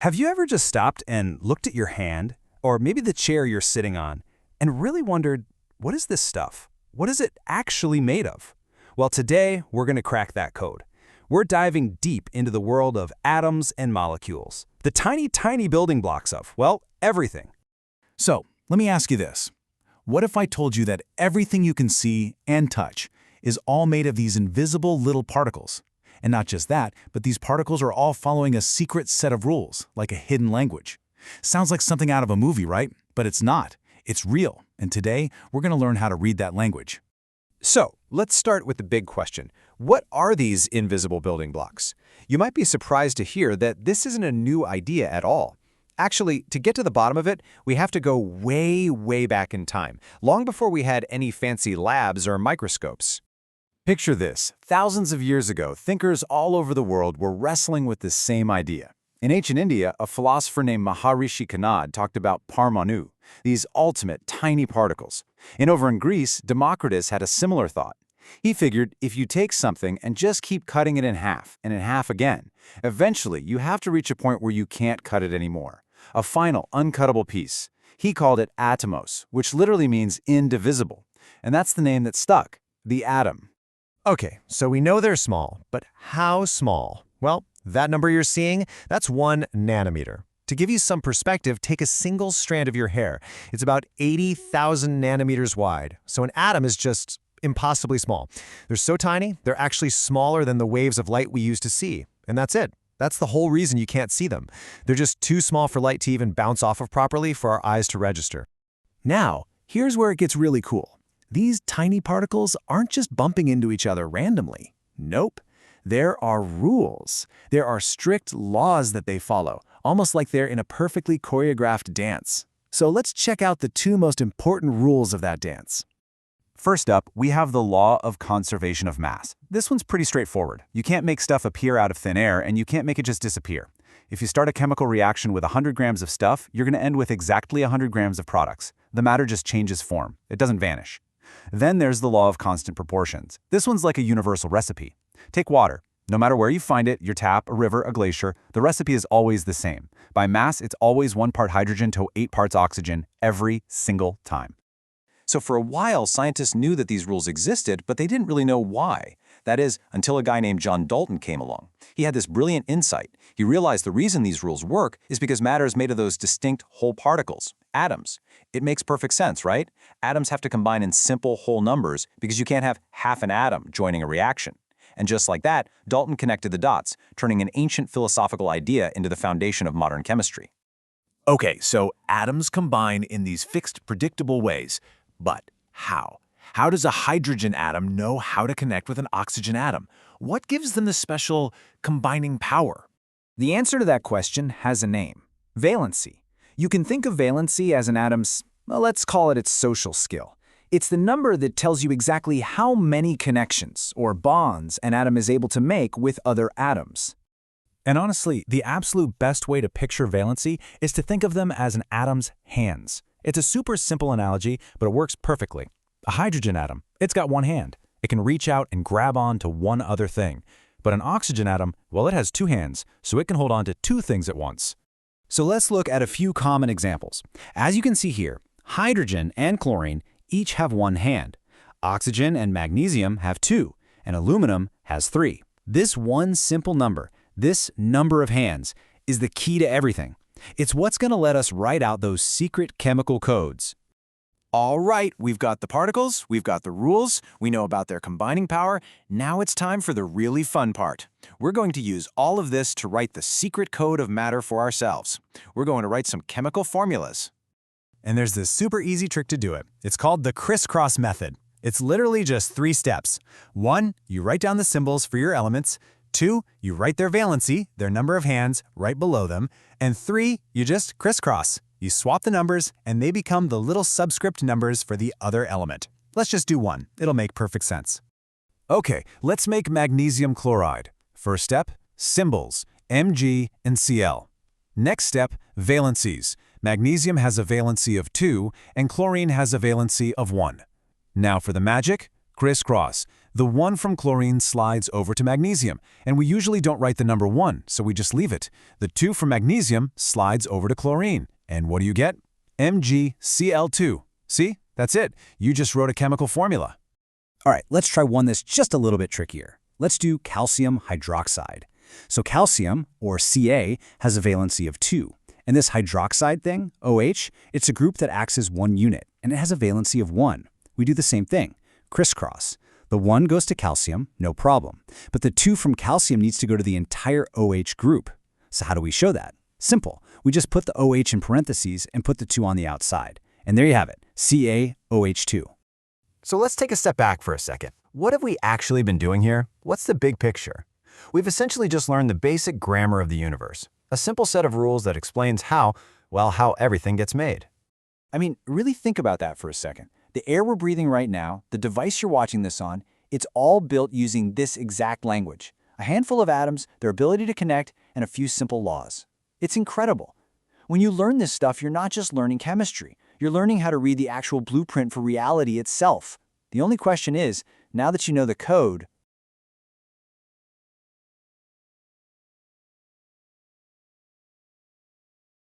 Have you ever just stopped and looked at your hand, or maybe the chair you're sitting on, and really wondered, what is this stuff? What is it actually made of? Well, today we're going to crack that code. We're diving deep into the world of atoms and molecules, the tiny, tiny building blocks of, well, everything. So, let me ask you this. What if I told you that everything you can see and touch is all made of these invisible little particles? And not just that, but these particles are all following a secret set of rules, like a hidden language. Sounds like something out of a movie, right? But it's not. It's real. And today, we're going to learn how to read that language. So, let's start with the big question. What are these invisible building blocks? You might be surprised to hear that this isn't a new idea at all. Actually, to get to the bottom of it, we have to go way, way back in time, long before we had any fancy labs or microscopes. Picture this. Thousands of years ago, thinkers all over the world were wrestling with this same idea. In ancient India, a philosopher named Maharishi Kanad talked about parmanu, these ultimate tiny particles. And over in Greece, Democritus had a similar thought. He figured if you take something and just keep cutting it in half and in half again, eventually you have to reach a point where you can't cut it anymore. A final, uncuttable piece. He called it atomos, which literally means indivisible. And that's the name that stuck, the atom. Okay, so we know they're small, but how small? Well, that number you're seeing, that's 1 nanometer. To give you some perspective, take a single strand of your hair. It's about 80,000 nanometers wide, so an atom is just impossibly small. They're so tiny, they're actually smaller than the waves of light we use to see. And that's it. That's the whole reason you can't see them. They're just too small for light to even bounce off of properly for our eyes to register. Now, here's where it gets really cool. These tiny particles aren't just bumping into each other randomly. Nope. There are rules. There are strict laws that they follow, almost like they're in a perfectly choreographed dance. So let's check out the 2 most important rules of that dance. First up, we have the law of conservation of mass. This one's pretty straightforward. You can't make stuff appear out of thin air, and you can't make it just disappear. If you start a chemical reaction with 100 grams of stuff, you're going to end with exactly 100 grams of products. The matter just changes form. It doesn't vanish. Then there's the law of constant proportions. This one's like a universal recipe. Take water. No matter where you find it, your tap, a river, a glacier, the recipe is always the same. By mass, it's always 1 part hydrogen to 8 parts oxygen every single time. So for a while, scientists knew that these rules existed, but they didn't really know why. That is, until a guy named John Dalton came along. He had this brilliant insight. He realized the reason these rules work is because matter is made of those distinct whole particles, atoms. It makes perfect sense, right? Atoms have to combine in simple whole numbers because you can't have half an atom joining a reaction. And just like that, Dalton connected the dots, turning an ancient philosophical idea into the foundation of modern chemistry. Okay, so atoms combine in these fixed, predictable ways. But how? How does a hydrogen atom know how to connect with an oxygen atom? What gives them the special combining power? The answer to that question has a name: valency. You can think of valency as an atom's, well, let's call it its social skill. It's the number that tells you exactly how many connections or bonds an atom is able to make with other atoms. And honestly, the absolute best way to picture valency is to think of them as an atom's hands. It's a super simple analogy, but it works perfectly. A hydrogen atom, it's got 1 hand. It can reach out and grab on to one other thing. But an oxygen atom, well, it has 2 hands, so it can hold on to 2 things at once. So let's look at a few common examples. As you can see here, hydrogen and chlorine each have 1 hand. Oxygen and magnesium have 2, and aluminum has 3. This one simple number, this number of hands, is the key to everything. It's what's going to let us write out those secret chemical codes. All right, we've got the particles, we've got the rules, we know about their combining power. Now it's time for the really fun part. We're going to use all of this to write the secret code of matter for ourselves. We're going to write some chemical formulas. And there's this super easy trick to do it. It's called the crisscross method. It's literally just 3 steps. 1, you write down the symbols for your elements. 2, you write their valency, their number of hands, right below them. And 3, you just crisscross. You swap the numbers, and they become the little subscript numbers for the other element. Let's just do 1. It'll make perfect sense. Okay, let's make magnesium chloride. First step, symbols, Mg and Cl. Next step, valencies. Magnesium has a valency of 2, and chlorine has a valency of 1. Now for the magic, crisscross. The 1 from chlorine slides over to magnesium, and we usually don't write the number 1, so we just leave it. The 2 from magnesium slides over to chlorine, and what do you get? MgCl2. See? That's it. You just wrote a chemical formula. All right, let's try one that's just a little bit trickier. Let's do calcium hydroxide. So calcium, or Ca, has a valency of 2. And this hydroxide thing, OH, it's a group that acts as one unit, and it has a valency of 1. We do the same thing, crisscross. The 1 goes to calcium, no problem. But the 2 from calcium needs to go to the entire OH group. So how do we show that? Simple. We just put the OH in parentheses and put the 2 on the outside. And there you have it, CaOH2. So let's take a step back for a second. What have we actually been doing here? What's the big picture? We've essentially just learned the basic grammar of the universe, a simple set of rules that explains how everything gets made. I mean, really think about that for a second. The air we're breathing right now, the device you're watching this on, it's all built using this exact language. A handful of atoms, their ability to connect, and a few simple laws. It's incredible. When you learn this stuff, you're not just learning chemistry. You're learning how to read the actual blueprint for reality itself. The only question is, now that you know the code,